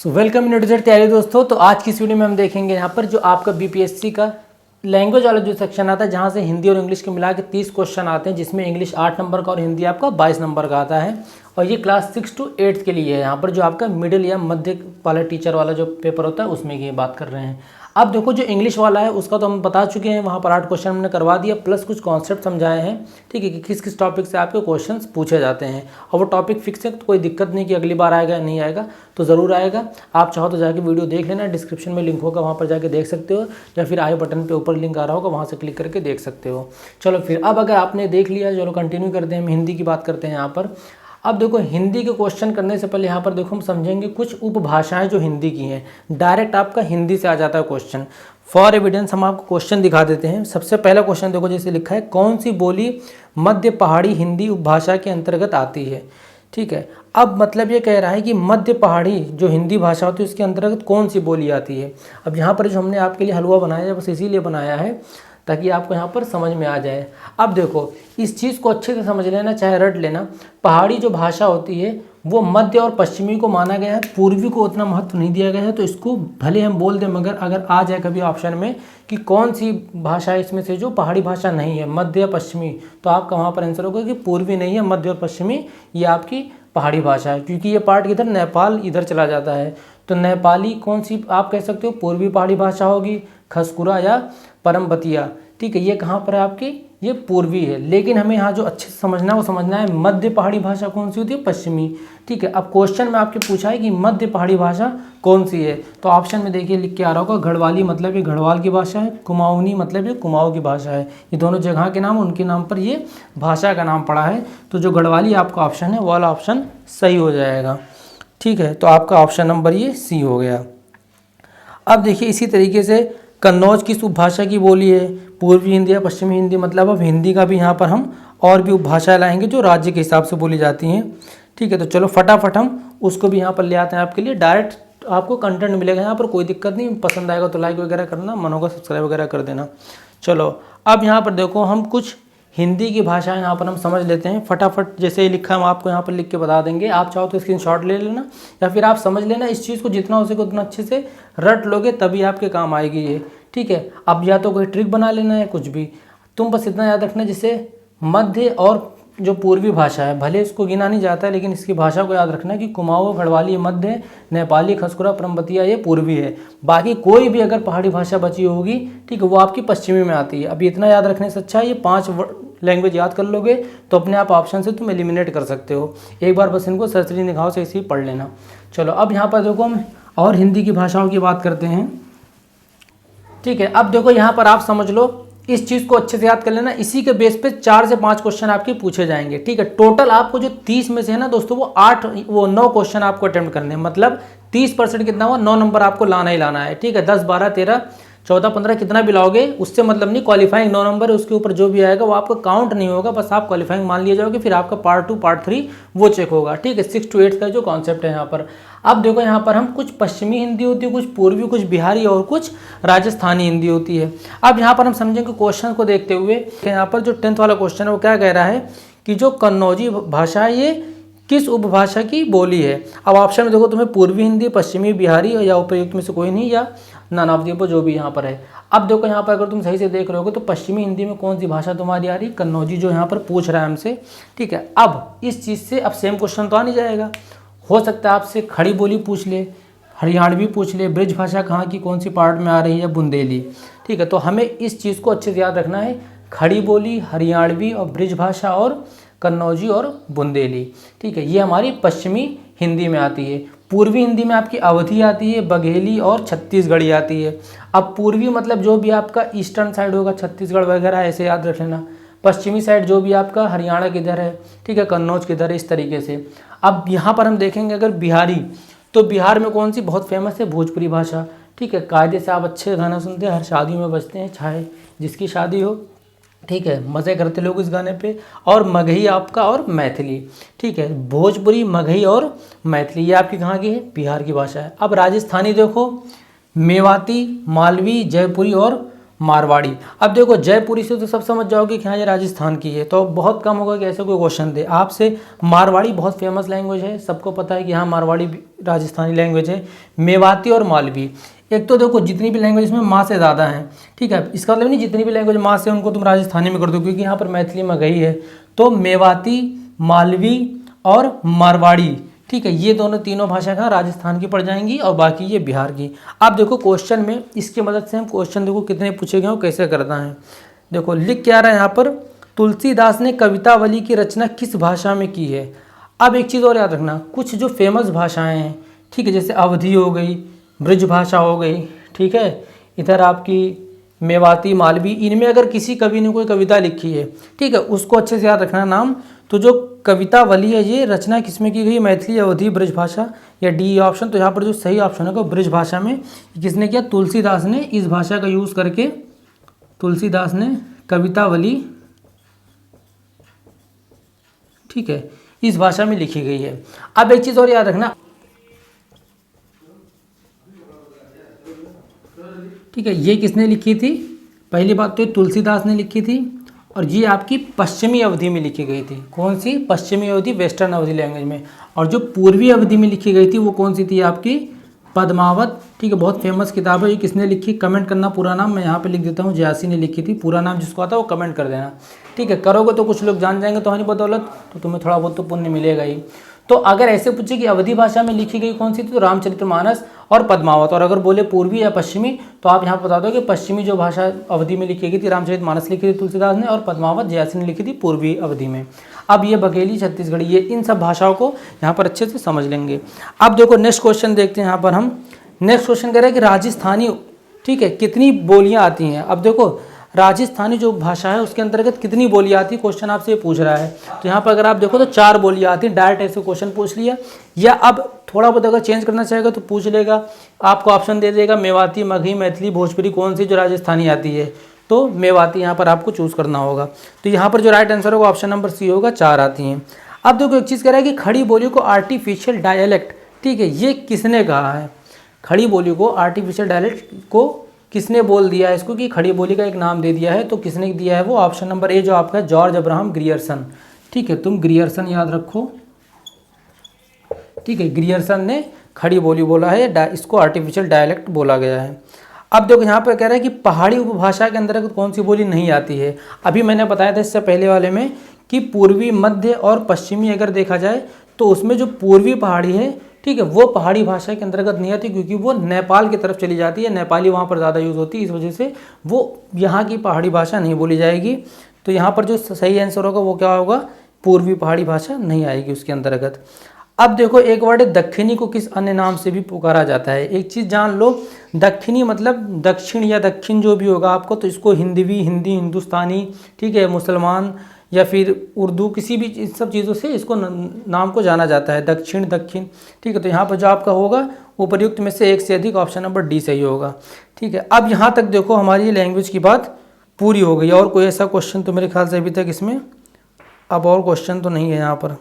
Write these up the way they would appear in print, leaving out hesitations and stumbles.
Welcome in to तैयारी दोस्तों। तो आज की इस वीडियो में हम देखेंगे यहाँ पर जो आपका बीपीएससी का लैंग्वेज वाला जो सेक्शन आता है, जहाँ से हिंदी और इंग्लिश के मिला के 30 क्वेश्चन आते हैं, जिसमें इंग्लिश 8 नंबर का और हिंदी आपका 22 नंबर का आता है। और ये क्लास 6 to 8 के लिए है। यहाँ पर जो आपका मिडिल या मध्य वाला टीचर वाला जो पेपर होता है उसमें की बात कर रहे हैं। अब देखो जो इंग्लिश वाला है उसका तो हम बता चुके हैं, वहाँ पर 8 क्वेश्चन हमने करवा दिया, प्लस कुछ कॉन्सेप्ट समझाए हैं, ठीक है, कि किस किस टॉपिक से आपके क्वेश्चंस पूछे जाते हैं। और वो टॉपिक फिक्स है, तो कोई दिक्कत नहीं कि अगली बार आएगा नहीं आएगा, तो ज़रूर आएगा। आप चाहो तो जाके वीडियो देख लेना, डिस्क्रिप्शन में लिंक होगा, वहाँ पर जाके देख सकते हो, या फिर आई बटन पे ऊपर लिंक आ रहा होगा, वहाँ से क्लिक करके देख सकते हो। चलो फिर अब अगर आपने देख लिया, चलो कंटिन्यू करते हैं, हम हिंदी की बात करते हैं यहाँ पर। अब देखो हिंदी के क्वेश्चन करने से पहले यहाँ पर देखो हम समझेंगे कुछ उपभाषाएं जो हिंदी की हैं। डायरेक्ट आपका हिंदी से आ जाता है क्वेश्चन। फॉर एविडेंस हम आपको क्वेश्चन दिखा देते हैं। सबसे पहला क्वेश्चन देखो, जैसे लिखा है, कौन सी बोली मध्य पहाड़ी हिंदी उपभाषा के अंतर्गत आती है। ठीक है, अब मतलब ये कह रहा है कि मध्य पहाड़ी जो हिंदी भाषा होती है उसके अंतर्गत कौन सी बोली आती है। अब यहाँ पर जो हमने आपके लिए हलवा बनाया है बस इसीलिए बनाया है ताकि आपको यहाँ पर समझ में आ जाए। अब देखो इस चीज़ को अच्छे से समझ लेना, चाहे रट लेना। पहाड़ी जो भाषा होती है वो मध्य और पश्चिमी को माना गया है, पूर्वी को उतना महत्व नहीं दिया गया है। तो इसको भले हम बोल दें, मगर अगर आ जाए कभी ऑप्शन में कि कौन सी भाषा है इसमें से जो पहाड़ी भाषा नहीं है, मध्य या पश्चिमी, तो आपका वहाँ पर आंसर होगा कि पूर्वी नहीं है, मध्य और पश्चिमी ये आपकी पहाड़ी भाषा है। क्योंकि ये पार्ट इधर नेपाल इधर चला जाता है, तो नेपाली कौन सी आप कह सकते हो, पूर्वी पहाड़ी भाषा होगी, खसकुरा या परमबतिया। ठीक है, ये कहाँ पर है आपकी, ये पूर्वी है। लेकिन हमें यहाँ जो अच्छे से समझना है वो समझना है मध्य पहाड़ी भाषा कौन सी होती है, पश्चिमी। ठीक है, अब क्वेश्चन में आपके पूछा है कि मध्य पहाड़ी भाषा कौन सी है, तो ऑप्शन में देखिए लिख के आ रहा होगा, गढ़वाली मतलब ये गढ़वाल की भाषा है, कुमाऊनी मतलब ये कुमाऊं की भाषा है। ये दोनों जगह के नाम, उनके नाम पर ये भाषा का नाम पड़ा है। तो जो गढ़वाली आपका ऑप्शन है वो वाला ऑप्शन सही हो जाएगा। ठीक है, तो आपका ऑप्शन नंबर ये सी हो गया। अब देखिए इसी तरीके से कन्नौज किस उपभाषा की बोली है, पूर्वी हिंदी या पश्चिमी हिंदी। मतलब अब हिंदी का भी यहाँ पर हम और भी उपभाषाएं लाएंगे जो राज्य के हिसाब से बोली जाती हैं। ठीक है, तो चलो फटाफट हम उसको भी यहाँ पर ले आते हैं आपके लिए। डायरेक्ट आपको कंटेंट मिलेगा यहाँ पर, कोई दिक्कत नहीं। पसंद आएगा तो लाइक वगैरह करना, मन होगा सब्सक्राइब वगैरह कर देना। चलो अब यहाँ पर देखो हम कुछ हिंदी की भाषाएं यहाँ पर हम समझ लेते हैं फटाफट। जैसे ही लिखा हम आपको यहाँ पर लिख के बता देंगे, आप चाहो तो स्क्रीनशॉट ले लेना या फिर आप समझ लेना। इस चीज़ को जितना हो सके उतना अच्छे से रट लोगे तभी आपके काम आएगी ये। ठीक है, अब या तो कोई ट्रिक बना लेना है, कुछ भी, तुम बस इतना याद रखना, जैसे मध्य और जो पूर्वी भाषा है, भले इसको गिना नहीं जाता है लेकिन इसकी भाषा को याद रखना कि कुमाऊं गढ़वाली मध्य, नेपाली खसकुरा परमबतिया ये पूर्वी है। बाकी कोई भी अगर पहाड़ी भाषा बची होगी, ठीक है, वो आपकी पश्चिमी में आती है। अब इतना याद रखने से अच्छा है ये 5 लैंग्वेज याद कर लोगे तो अपने आप ऑप्शन से तुम एलिमिनेट कर सकते हो। एक बार बस इनको सरसरी निगाहों से इसी पढ़ लेना। चलो अब यहाँ पर देखो हम और हिंदी की भाषाओं की बात करते हैं। ठीक है, अब देखो यहाँ पर आप समझ लो, इस चीज़ को अच्छे से याद कर लेना। इसी के बेस पे 4 से 5 क्वेश्चन आपके पूछे जाएंगे। ठीक है, टोटल आपको जो 30 में से है ना दोस्तों, वो 9 क्वेश्चन आपको अटेम्प्ट करने हैं। मतलब 30% कितना हुआ, 9 नंबर आपको लाना ही लाना है। ठीक है, 10, 12, 13, 14, 15 कितना भी लाओगे उससे मतलब नहीं। क्वालिफाइंग 9 नंबर है, उसके ऊपर जो भी आएगा वो आपका काउंट नहीं होगा, बस आप क्वालिफाइंग मान लिए जाओगे। फिर आपका पार्ट 2 पार्ट 3 वो चेक होगा। ठीक है, 6 to 8 का जो कॉन्सेप्ट है यहाँ पर। अब देखो यहाँ पर हम कुछ पश्चिमी हिंदी होती है, कुछ पूर्वी, कुछ बिहारी और कुछ राजस्थानी हिंदी होती है। अब यहाँ पर हम समझेंगे क्वेश्चन को देखते हुए, यहाँ पर जो 10th वाला क्वेश्चन है वो क्या कह रहा है कि जो कन्नौजी भाषा है ये किस उपभाषा की बोली है। अब ऑप्शन में देखो तुम्हें पूर्वी हिंदी, पश्चिमी, बिहारी या उपयुक्त में से कोई नहीं, या नन ऑफ द जो भी यहाँ पर है। अब देखो यहाँ पर अगर तुम सही से देख रहे हो तो पश्चिमी हिंदी में कौन सी भाषा तुम्हारी आ रही, कन्नौजी, जो यहाँ पर पूछ रहा है हमसे। ठीक है, अब इस चीज़ से अब सेम क्वेश्चन तो आ नहीं जाएगा, हो सकता है आपसे खड़ी बोली पूछ ले, हरियाणवी पूछ ले, ब्रिज भाषा कहाँ की कौन सी पार्ट में आ रही है, बुंदेली। ठीक है, तो हमें इस चीज़ को अच्छे से याद रखना है, खड़ी बोली, हरियाणवी और ब्रिज भाषा और कन्नौजी और बुंदेली। ठीक है, ये हमारी पश्चिमी हिंदी में आती है। पूर्वी हिंदी में आपकी अवधी आती है, बघेली और छत्तीसगढ़ी आती है। अब पूर्वी मतलब जो भी आपका ईस्टर्न साइड होगा, छत्तीसगढ़ वगैरह, ऐसे याद रख लेना। पश्चिमी साइड जो भी आपका हरियाणा किधर है, ठीक है, कन्नौज किधर है, इस तरीके से। अब यहाँ पर हम देखेंगे अगर बिहारी, तो बिहार में कौन सी बहुत फेमस है, भोजपुरी भाषा। ठीक है, कायदे से आप अच्छे गाना सुनते हैं, हर शादी में बजते हैं, चाहे जिसकी शादी हो। ठीक है, मज़े करते लोग इस गाने पे। और मगही आपका और मैथिली। ठीक है, भोजपुरी, मगही और मैथिली ये आपकी कहाँ की है, बिहार की भाषा है। अब राजस्थानी देखो, मेवाती, मालवी, जयपुरी और मारवाड़ी। अब देखो जयपुरी से तो सब समझ जाओगे कि हाँ ये राजस्थान की है, तो बहुत कम होगा कि ऐसे कोई क्वेश्चन दे आपसे। मारवाड़ी बहुत फेमस लैंग्वेज है, सबको पता है कि हाँ मारवाड़ी राजस्थानी लैंग्वेज है। मेवाती और मालवी, एक तो देखो जितनी भी लैंग्वेज इसमें माँ से ज़्यादा है, ठीक है, इसका मतलब नहीं जितनी भी लैंग्वेज माँ से उनको तुम राजस्थानी में कर दो, क्योंकि यहाँ पर मैथिली में गई है। तो मेवाती, मालवी और मारवाड़ी, ठीक है, ये दोनों तीनों भाषा का राजस्थान की पड़ जाएंगी और बाकी ये बिहार की। अब देखो क्वेश्चन में इसकी मदद से हम क्वेश्चन देखो कितने पूछे गए हो, कैसे करना है। देखो लिख क्या रहा है यहाँ पर, तुलसीदास ने कवितावली की रचना किस भाषा में की है। अब एक चीज़ और याद रखना, कुछ जो फेमस भाषाएं हैं, ठीक है, जैसे अवधी हो गई, ब्रज भाषा हो गई, ठीक है, इधर आपकी मेवाती, मालवी, इनमें अगर किसी कवि ने कोई कविता लिखी है, ठीक है, उसको अच्छे से याद रखना नाम। तो जो कवितावली है ये रचना किसमें की गई, मैथिली, अवधी, ब्रज भाषा या डी ऑप्शन। तो यहाँ पर जो सही ऑप्शन है वो ब्रज भाषा में किसने किया, तुलसीदास ने इस भाषा का यूज़ करके तुलसीदास ने कवितावली, ठीक है, इस भाषा में लिखी गई है। अब एक चीज़ और याद रखना, ठीक है, ये किसने लिखी थी, पहली बात तो ये तुलसीदास ने लिखी थी और ये आपकी पश्चिमी अवधि में लिखी गई थी। कौन सी, पश्चिमी अवधि, वेस्टर्न अवधि लैंग्वेज में। और जो पूर्वी अवधि में लिखी गई थी वो कौन सी थी आपकी, पद्मावत, ठीक है, बहुत फेमस किताब है। ये किसने लिखी, कमेंट करना पूरा नाम, मैं यहाँ पे लिख देता हूँ, जयासी ने लिखी थी। पूरा नाम जिसको आता है वो कमेंट कर देना, ठीक है, करोगे तो कुछ लोग जान जाएंगे तुम्हारी बदौलत, तो तुम्हें थोड़ा बहुत तो पुण्य मिलेगा ही। तो अगर ऐसे पूछे कि अवधी भाषा में लिखी गई कौन सी थी, तो रामचरितमानस और पद्मावत। और अगर बोले पूर्वी या पश्चिमी, तो आप यहाँ बता दो कि पश्चिमी जो भाषा अवधि में लिखी गई थी रामचरितमानस लिखी थी तुलसीदास ने, और पद्मावत जयासी ने लिखी थी पूर्वी अवधि में। अब ये बघेली, छत्तीसगढ़ी, ये इन सब भाषाओं को यहाँ पर अच्छे से समझ लेंगे। अब देखो नेक्स्ट क्वेश्चन देखते हैं। यहाँ पर हम नेक्स्ट क्वेश्चन कह रहे हैं कि राजस्थानी, ठीक है, कितनी बोलियाँ आती हैं। अब देखो राजस्थानी जो भाषा है उसके अंतर्गत कितनी बोलियाँ आती है, क्वेश्चन आपसे ये पूछ रहा है। तो यहाँ पर अगर आप देखो तो 4 बोलियाँ आती हैं, डायरेक्ट ऐसे क्वेश्चन पूछ लिया, या अब थोड़ा बहुत अगर चेंज करना चाहेगा तो पूछ लेगा, आपको ऑप्शन दे देगा मेवाती, मगही, मैथिली, भोजपुरी, कौन सी जो राजस्थानी आती है, तो मेवाती यहाँ पर आपको चूज़ करना होगा। तो यहाँ पर जो राइट आंसर होगा ऑप्शन नंबर सी होगा, 4 आती हैं। अब देखो एक चीज़ कह रहा है कि खड़ी बोली को आर्टिफिशियल डायलेक्ट, ठीक है, ये किसने कहा है, खड़ी बोली को आर्टिफिशियल डायलेक्ट को किसने बोल दिया है इसको, कि खड़ी बोली का एक नाम दे दिया है, तो किसने दिया है वो ऑप्शन नंबर ए जो आपका जॉर्ज अब्राहम ग्रियर्सन, ठीक है, तुम ग्रियर्सन याद रखो, ठीक है, ग्रियर्सन ने खड़ी बोली बोला है, इसको आर्टिफिशियल डायलेक्ट बोला गया है। अब देखो यहाँ पर कह रहा है कि पहाड़ी उपभाषा के अंतर्गत कौन सी बोली नहीं आती है। अभी मैंने बताया था इससे पहले वाले में कि पूर्वी, मध्य और पश्चिमी अगर देखा जाए तो उसमें जो पूर्वी पहाड़ी है, ठीक है, वो पहाड़ी भाषा के अंतर्गत नहीं आती, क्योंकि वो नेपाल की तरफ चली जाती है, नेपाली वहाँ पर ज़्यादा यूज़ होती है, इस वजह से वो यहाँ की पहाड़ी भाषा नहीं बोली जाएगी। तो यहाँ पर जो सही आंसर होगा वो क्या होगा, पूर्वी पहाड़ी भाषा नहीं आएगी उसके अंतर्गत। अब देखो एक वर्ड दक्षिणी को किस अन्य नाम से भी पुकारा जाता है, एक चीज़ जान लो, दक्षिणी मतलब दक्षिण या दक्षिण जो भी होगा आपको, तो इसको हिंदवी, हिंदी, हिंदुस्तानी, ठीक है, मुसलमान या फिर उर्दू, किसी भी इन सब चीज़ों से इसको नाम को जाना जाता है, दक्षिण, दक्षिण, ठीक है। तो यहाँ पर जो आपका होगा उपर्युक्त में से एक से अधिक ऑप्शन नंबर डी सही होगा, ठीक है। अब यहाँ तक देखो हमारी लैंग्वेज की बात पूरी हो गई, और कोई ऐसा क्वेश्चन तो मेरे ख्याल से अभी तक इसमें अब और क्वेश्चन तो नहीं है यहाँ पर।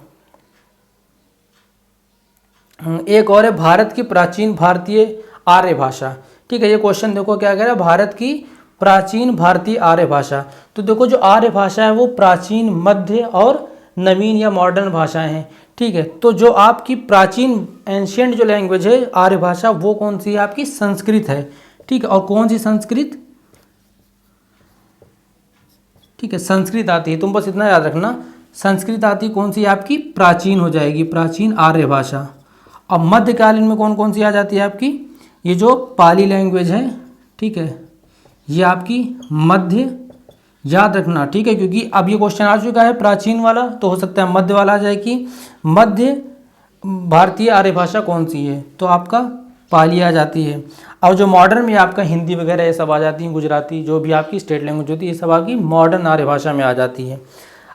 एक और है भारत की प्राचीन भारतीय आर्य भाषा, ठीक है, ये क्वेश्चन देखो क्या कह रहा है, भारत की प्राचीन भारतीय आर्य भाषा। तो देखो जो आर्य भाषा है वो प्राचीन, मध्य और नवीन या मॉडर्न भाषाएं हैं, ठीक है। तो जो आपकी प्राचीन एंशियंट जो लैंग्वेज है आर्य भाषा वो कौन सी है, आपकी संस्कृत है, ठीक है। और कौन सी संस्कृत, ठीक है, संस्कृत आती है, तुम बस इतना याद रखना, संस्कृत आती कौन सी आपकी, प्राचीन हो जाएगी, प्राचीन आर्य भाषा। अब मध्यकालीन में कौन कौन सी आ जाती है आपकी, ये जो पाली लैंग्वेज है, ठीक है, ये आपकी मध्य, याद रखना, ठीक है, क्योंकि अब ये क्वेश्चन आ चुका है प्राचीन वाला, तो हो सकता है मध्य वाला आ जाए कि मध्य भारतीय आर्य भाषा कौन सी है, तो आपका पाली आ जाती है। और जो मॉडर्न में आपका हिंदी वगैरह ये सब आ जाती है, गुजराती, जो भी आपकी स्टेट लैंग्वेज होती है, ये सब आपकी मॉडर्न आर्य भाषा में आ जाती है।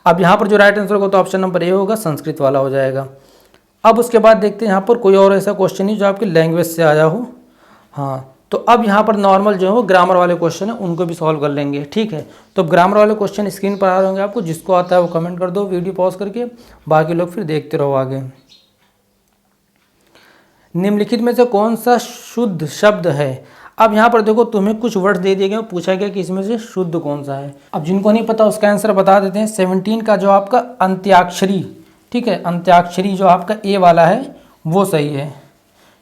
अब यहाँ पर जो राइट आंसर होगा तो ऑप्शन नंबर ए होगा, संस्कृत वाला हो जाएगा। अब उसके बाद देखते हैं यहाँ पर कोई और ऐसा क्वेश्चन नहीं जो आपकी लैंग्वेज से आया हो। हाँ, तो अब यहाँ पर नॉर्मल जो है वो ग्रामर वाले क्वेश्चन है उनको भी सॉल्व कर लेंगे, ठीक है। तो ग्रामर वाले क्वेश्चन स्क्रीन पर आ रहे होंगे आपको, जिसको आता है वो कमेंट कर दो वीडियो पॉज करके, बाकी लोग फिर देखते रहो आगे। निम्नलिखित में से कौन सा शुद्ध शब्द है। अब यहाँ पर देखो तुम्हें कुछ वर्ड्स दे दिए गए, पूछा गया कि इसमें से शुद्ध कौन सा है। अब जिनको नहीं पता उसका आंसर बता देते हैं। 17 का जो आपका अंत्याक्षरी, ठीक है, अंत्याक्षरी जो आपका ए वाला है वो सही है,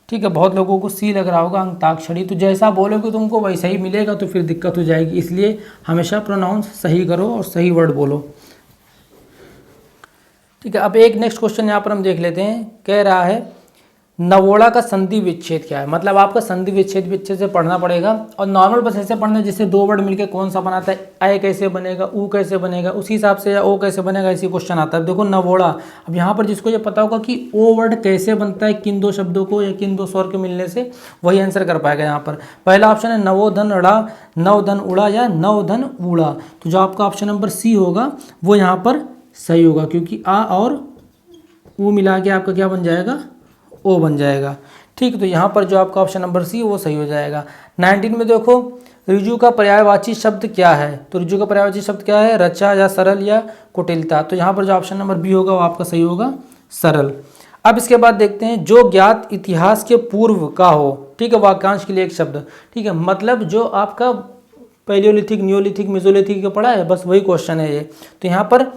ठीक है। बहुत लोगों को सी लग रहा होगा अंताक्षरी, तो जैसा बोलोगे तुमको वैसा ही मिलेगा, तो फिर दिक्कत हो जाएगी। इसलिए हमेशा प्रोनाउंस सही करो और सही वर्ड बोलो, ठीक है। अब एक नेक्स्ट क्वेश्चन यहाँ पर हम देख लेते हैं। कह रहा है नवोड़ा का संधि विच्छेद क्या है। मतलब आपका संधि विच्छेद भी अच्छे से पढ़ना पड़ेगा, और नॉर्मल बस ऐसे पढ़ना जिससे दो वर्ड मिलके कौन सा बनाता है, आय कैसे बनेगा, ऊ कैसे बनेगा, उसी हिसाब से, या ओ कैसे बनेगा, ऐसी क्वेश्चन आता है। देखो नवोड़ा, अब यहाँ पर जिसको ये पता होगा कि ओ वर्ड कैसे बनता है, किन दो शब्दों को या किन दो स्वर के मिलने से, वही आंसर कर पाएगा। यहाँ पर पहला ऑप्शन है नवोधन अड़ा, नवधन उड़ा या नवधन ऊड़ा। तो जो आपका ऑप्शन नंबर सी होगा वो यहाँ पर सही होगा, क्योंकि आ और ऊ मिला के आपका क्या बन जाएगा, ओ बन जाएगा, ठीक। तो यहाँ पर जो आपका ऑप्शन नंबर सी वो सही हो जाएगा। 19 में देखो ऋजु का पर्यायवाची शब्द क्या है। तो ऋजु का पर्यायवाची शब्द क्या है, रचा या सरल या कुटिलता। तो यहाँ पर जो ऑप्शन नंबर बी होगा वो आपका सही होगा, सरल। अब इसके बाद देखते हैं जो ज्ञात इतिहास के पूर्व का हो, ठीक है, वाक्यांश के लिए एक शब्द, ठीक है। मतलब जो आपका पैलियोलिथिक, नियोलिथिक, मेसोलिथिक का पढ़ा है, बस वही क्वेश्चन है ये। तो यहाँ पर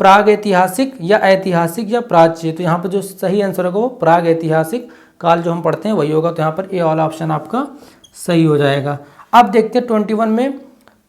प्राग ऐतिहासिक या ऐतिहासिक या प्राच्य, तो यहाँ पर जो सही आंसर होगा वो प्राग ऐतिहासिक काल जो हम पढ़ते हैं वही होगा। तो यहाँ पर ए वाला ऑप्शन आपका सही हो जाएगा। अब देखते हैं 21 में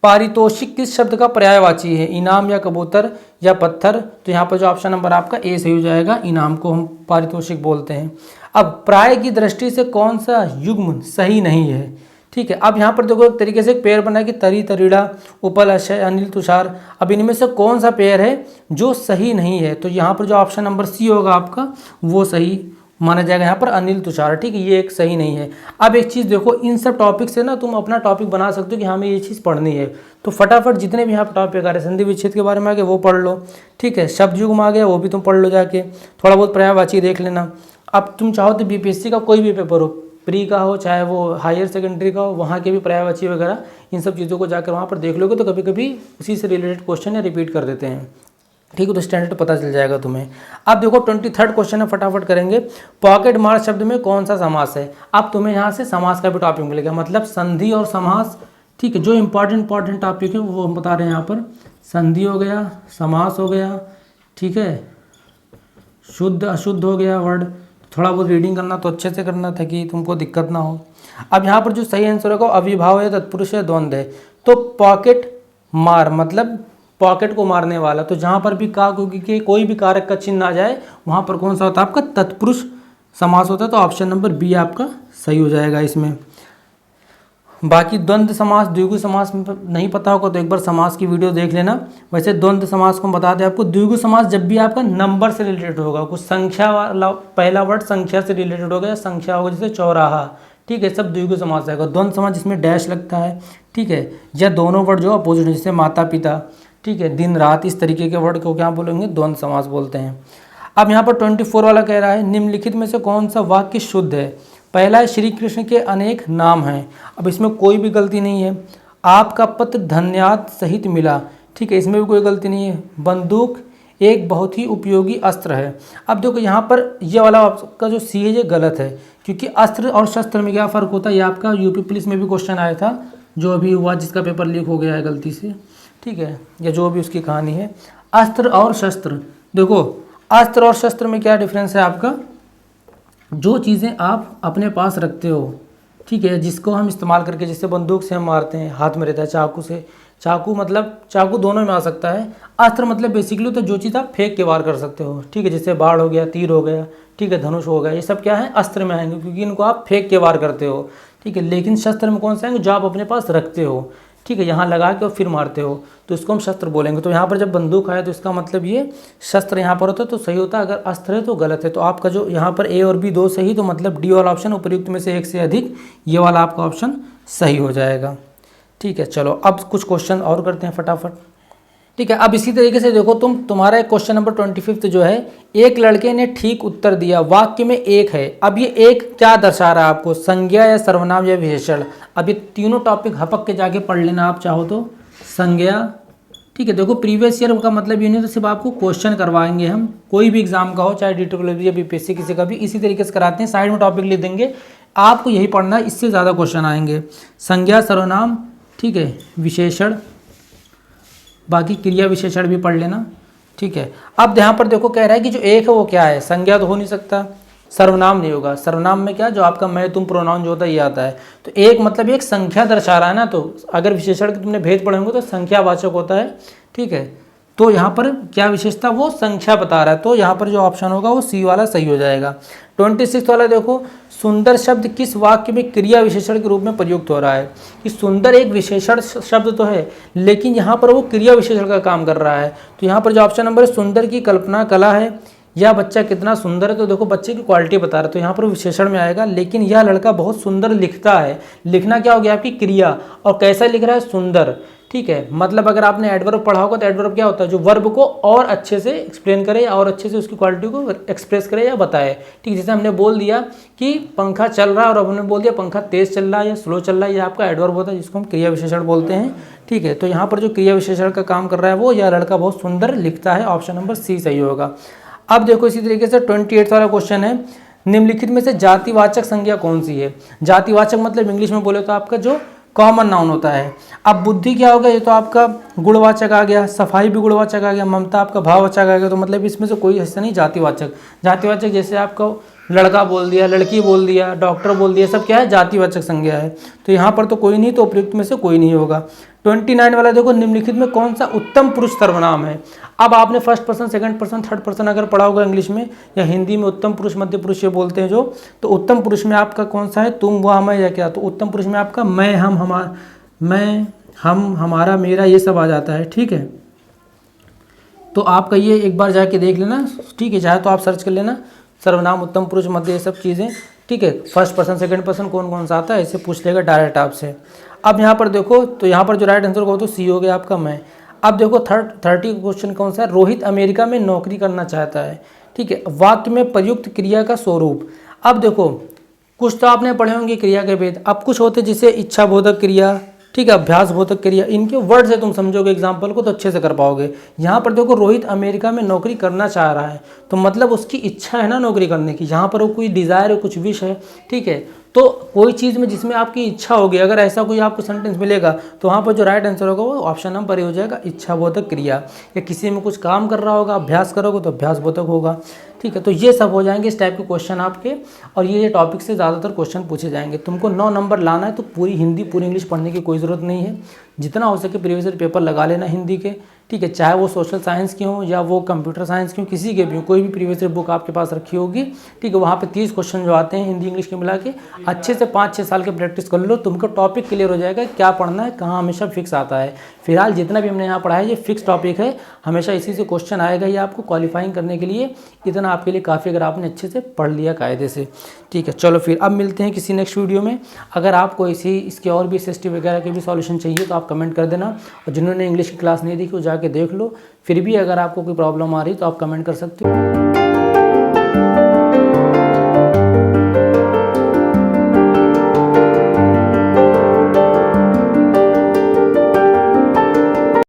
पारितोषिक किस शब्द का पर्यायवाची है, इनाम या कबूतर या पत्थर। तो यहाँ पर जो ऑप्शन नंबर आपका ए सही हो जाएगा, इनाम को हम पारितोषिक बोलते हैं। अब प्राय की दृष्टि से कौन सा युग्म सही नहीं है, ठीक है। अब यहाँ पर देखो एक तरीके से एक पेयर बना है कि तरी, तरीड़ा, उपल, अशय, अनिल, तुषार। अब इनमें से कौन सा पेयर है जो सही नहीं है। तो यहाँ पर जो ऑप्शन नंबर सी होगा आपका वो सही माना जाएगा, यहाँ पर अनिल, तुषार, ठीक है, ये एक सही नहीं है। अब एक चीज़ देखो, इन सब टॉपिक से ना तुम अपना टॉपिक बना सकते हो कि हमें ये चीज़ पढ़नी है। तो फटाफट जितने भी यहाँ पर टॉपिक आ रहे हैं, संधि विच्छेद के बारे में आ गए वो पढ़ लो, ठीक है, शब्द युग्म आ गया वो भी तुम पढ़ लो जाके, थोड़ा बहुत पर्यायवाची देख लेना। अब तुम चाहो तो बीपीएससी का कोई भी पेपर हो, प्री का हो चाहे वो हायर सेकेंडरी का हो, वहाँ के भी पर्यायवाची वगैरह इन सब चीज़ों को जाकर वहाँ पर देख लोगे तो कभी कभी उसी से रिलेटेड क्वेश्चन या रिपीट कर देते हैं, ठीक है। तो स्टैंडर्ड पता चल जाएगा तुम्हें। अब देखो 23rd क्वेश्चन है, फटाफट करेंगे। पॉकेट मार शब्द में कौन सा समास है। अब तुम्हें यहाँ से समास का भी टॉपिक मिलेगा, मतलब संधि और समास, ठीक है। जो इंपॉर्टेंट टॉपिक है वो हम बता रहे हैं यहाँ पर। संधि हो गया, समास हो गया, ठीक है, शुद्ध अशुद्ध हो गया वर्ड। थोड़ा बहुत रीडिंग करना तो अच्छे से करना था कि तुमको दिक्कत ना हो। अब यहाँ पर जो सही आंसर होगा अविभाव है, तत्पुरुष है, द्वंद्व है। तो पॉकेट मार मतलब पॉकेट को मारने वाला। तो जहाँ पर भी का के कोई भी कारक का चिन्ह आ जाए वहाँ पर कौन सा होता है आपका तत्पुरुष समास होता है। तो ऑप्शन नंबर बी आपका सही हो जाएगा इसमें। बाकी द्वंद्व समास, द्विगु समास नहीं पता होगा तो एक बार समास की वीडियो देख लेना। वैसे द्वंद्व समास को हम बता दें आपको, द्विगु समास जब भी आपका नंबर से रिलेटेड होगा, कुछ संख्या वाला पहला वर्ड संख्या से रिलेटेड होगा या संख्या होगा, जैसे चौराहा, ठीक है, सब द्विगु समास आएगा। द्वंद्व समास जिसमें डैश लगता है, ठीक है, या दोनों वर्ड जो अपोजिट है, जैसे माता पिता, ठीक है, दिन रात, इस तरीके के वर्ड को क्या बोलेंगे, द्वंद्व समास बोलते हैं। अब यहाँ पर 24 वाला कह रहा है निम्नलिखित में से कौन सा वाक्य शुद्ध है। पहला है श्री कृष्ण के अनेक नाम हैं। अब इसमें कोई भी गलती नहीं है। आपका पत्र धन्यवाद सहित मिला, ठीक है, इसमें भी कोई गलती नहीं है। बंदूक एक बहुत ही उपयोगी अस्त्र है। अब देखो यहाँ पर ये वाला आपका जो सी है ये गलत है, क्योंकि अस्त्र और शस्त्र में क्या फ़र्क होता है। ये आपका यूपी पुलिस में भी क्वेश्चन आया था, जो अभी हुआ, जिसका पेपर लीक हो गया है गलती से, ठीक है, या जो भी उसकी कहानी है। अस्त्र और शस्त्र, देखो अस्त्र और शस्त्र में क्या डिफरेंस है आपका, जो चीज़ें आप अपने पास रखते हो, ठीक है, जिसको हम इस्तेमाल करके, जिससे बंदूक से हम मारते हैं, हाथ में रहता है, चाकू से, चाकू मतलब चाकू दोनों में आ सकता है। अस्त्र मतलब बेसिकली तो जो चीज़ आप फेंक के वार कर सकते हो, ठीक है, जैसे बाढ़ हो गया, तीर हो गया, ठीक है, धनुष हो गया, ये सब क्या है अस्त्र में आएंगे, क्योंकि इनको आप फेंक के वार करते हो, ठीक है। लेकिन शस्त्र में कौन से आएंगे, जो आप अपने पास रखते हो, ठीक है, यहाँ लगा के और फिर मारते हो, तो इसको हम शस्त्र बोलेंगे। तो यहाँ पर जब बंदूक आया तो इसका मतलब ये शस्त्र यहाँ पर होता है तो सही होता है, अगर अस्त्र है तो गलत है। तो आपका जो यहाँ पर ए और बी दो सही, तो मतलब डी वाला ऑप्शन उपयुक्त में से एक से अधिक, ये वाला आपका ऑप्शन सही हो जाएगा, ठीक है। चलो अब कुछ क्वेश्चन और करते हैं फटाफट, ठीक है। अब इसी तरीके से देखो तुम्हारा क्वेश्चन नंबर 25 जो है, एक लड़के ने ठीक उत्तर दिया, वाक्य में एक है। अब ये एक क्या दर्शा रहा है आपको, संज्ञा या सर्वनाम या विशेषण। अब ये तीनों टॉपिक हपक के जाके पढ़ लेना आप चाहो तो। संज्ञा, ठीक है, देखो प्रीवियस ईयर का मतलब ये नहीं तो सिर्फ आपको क्वेश्चन करवाएंगे हम, कोई भी एग्जाम का हो, चाहे DWB या BPSC किसी का भी, इसी तरीके से कराते हैं। साइड में टॉपिक लिख देंगे, आपको यही पढ़ना है, इससे ज़्यादा क्वेश्चन आएंगे। संज्ञा, सर्वनाम, ठीक है, विशेषण, बाकी क्रिया विशेषण भी पढ़ लेना, ठीक है। अब यहाँ पर देखो कह रहा है कि जो एक है वो क्या है, संज्ञा तो हो नहीं सकता, सर्वनाम नहीं होगा। सर्वनाम में क्या, जो आपका मैं तुम प्रोनाउन जो होता है ये आता है। तो एक मतलब एक संख्या दर्शा रहा है ना, तो अगर विशेषण के तुमने भेद पढ़े होंगे तो संख्यावाचक होता है, ठीक है। तो यहाँ पर क्या विशेषता, वो संख्या बता रहा है, तो यहाँ पर जो ऑप्शन होगा वो सी वाला सही हो जाएगा। 26 वाला देखो, सुंदर शब्द किस वाक्य में क्रिया विशेषण के रूप में प्रयुक्त हो रहा है। कि सुंदर एक विशेषण शब्द तो है, लेकिन यहाँ पर वो क्रिया विशेषण का काम कर रहा है। तो यहाँ पर जो ऑप्शन नंबर है, सुंदर की कल्पना कला है, या बच्चा कितना सुंदर है, तो देखो बच्चे की क्वालिटी बता रहा है, तो यहाँ पर विशेषण में आएगा। लेकिन यह लड़का बहुत सुंदर लिखता है, लिखना क्या हो गया आपकी क्रिया, और कैसा लिख रहा है, सुंदर, ठीक है। मतलब अगर आपने एडवर्ब पढ़ा होगा तो एडवर्ब क्या होता है, जो वर्ब को और अच्छे से एक्सप्लेन करे या और अच्छे से उसकी क्वालिटी को एक्सप्रेस करे या बताए, ठीक। जैसे हमने बोल दिया कि पंखा चल रहा है, और हमने बोल दिया पंखा तेज चल रहा है या स्लो चल रहा है, ये आपका एडवर्ब होता है, जिसको हम क्रिया विशेषण बोलते हैं, ठीक है। तो यहाँ पर जो क्रिया विशेषण का काम कर रहा है वो, यह लड़का बहुत सुंदर लिखता है, ऑप्शन नंबर सी सही होगा। अब देखो इसी तरीके से 28 वाला क्वेश्चन है, निम्नलिखित में से जातिवाचक संज्ञा कौन सी है। जातिवाचक मतलब इंग्लिश में बोले तो आपका जो कॉमन नाउन होता है। अब बुद्धि क्या होगा, ये तो आपका गुणवाचक आ गया, सफाई भी गुणवाचक आ गया, ममता आपका भाववाचक आ गया। तो मतलब इसमें से कोई हिस्सा नहीं जातिवाचक। जातिवाचक जैसे आपका लड़का बोल दिया, लड़की बोल दिया, डॉक्टर बोल दिया, सब क्या है, जातिवाचक संज्ञा है। तो यहाँ पर तो कोई नहीं, तो उपयुक्त में से कोई नहीं होगा। 29 वाला देखो, निम्नलिखित में कौन सा उत्तम पुरुष सर्वनाम है। अब आपने first person, second person, third person अगर पढ़ा होगा इंग्लिश में या हिंदी में, उत्तम पुरुष, मध्य पुरुष ये बोलते हैं जो, तो उत्तम पुरुष में आपका कौन सा है, तुम, वह, मैं या क्या। तो उत्तम पुरुष में आपका मैं, हम, हमारा, मैं, हम, हमारा, मेरा, ये सब आ जाता है, ठीक है। तो आपका ये एक बार जाके देख लेना, ठीक है, चाहे तो आप सर्च कर लेना, सर्वनाम, उत्तम पुरुष, मध्य, ये सब चीज़ें, ठीक है। फर्स्ट पर्सन, सेकंड पर्सन कौन कौन सा आता है, ऐसे पूछ लेगा डायरेक्ट आपसे। अब यहाँ पर देखो, तो यहाँ पर जो राइट आंसर होगा तो सी हो गया आपका मैं। अब देखो 30 क्वेश्चन कौन सा है, रोहित अमेरिका में नौकरी करना चाहता है, ठीक है। वाक्य में प्रयुक्त क्रिया का स्वरूप। अब देखो कुछ तो आपने पढ़े होंगे क्रिया के भेद, अब कुछ होते जैसे इच्छा बोधक क्रिया, ठीक है, अभ्यास बोधक क्रिया, इनके वर्ड से तुम समझोगे एग्जाम्पल को तो अच्छे से कर पाओगे। यहाँ पर देखो रोहित अमेरिका में नौकरी करना चाह रहा है, तो मतलब उसकी इच्छा है ना नौकरी करने की, यहाँ पर वो कोई डिज़ायर है, कुछ विश है, ठीक है। तो कोई चीज़ में जिसमें आपकी इच्छा होगी, अगर ऐसा कोई आपको सेंटेंस मिलेगा तो वहाँ पर जो राइट आंसर होगा वो ऑप्शन नंबर हो जाएगा, इच्छा बोधक क्रिया। या किसी में कुछ काम कर रहा होगा, अभ्यास करोगे तो अभ्यास बोधक होगा, ठीक है। तो ये सब हो जाएंगे इस टाइप के क्वेश्चन आपके, और ये टॉपिक से ज़्यादातर क्वेश्चन पूछे जाएंगे। तुमको 9 नंबर लाना है तो पूरी हिंदी, पूरी इंग्लिश पढ़ने की कोई ज़रूरत नहीं है। जितना हो सके प्रीवियस ईयर पेपर लगा लेना हिंदी के, ठीक है, चाहे वो सोशल साइंस की हो या वो कंप्यूटर साइंस की हो, किसी के भी हो, कोई भी प्रीवियस ईयर बुक आपके पास रखी होगी, ठीक है। वहाँ पे 30 क्वेश्चन जो आते हैं हिंदी इंग्लिश के मिला के, अच्छे से 5-6 साल के प्रैक्टिस कर लो, तुमको टॉपिक क्लियर हो जाएगा, क्या पढ़ना है, कहाँ हमेशा फिक्स आता है। फिलहाल जितना भी हमने यहाँ पढ़ा है ये फिक्स टॉपिक है, हमेशा इसी से क्वेश्चन आएगा, ये आपको क्वालिफाइंग करने के लिए इतना आपके लिए काफ़ी, अगर आपने अच्छे से पढ़ लिया कायदे से, ठीक है। चलो फिर अब मिलते हैं किसी नेक्स्ट वीडियो में। अगर आपको इसी इसके और भी SST वगैरह के भी सॉल्यूशन चाहिए तो आप कमेंट कर देना, और जिन्होंने इंग्लिश की क्लास नहीं देखी वो जाके देख लो। फिर भी अगर आपको कोई प्रॉब्लम आ रही तो आप कमेंट कर सकते हो।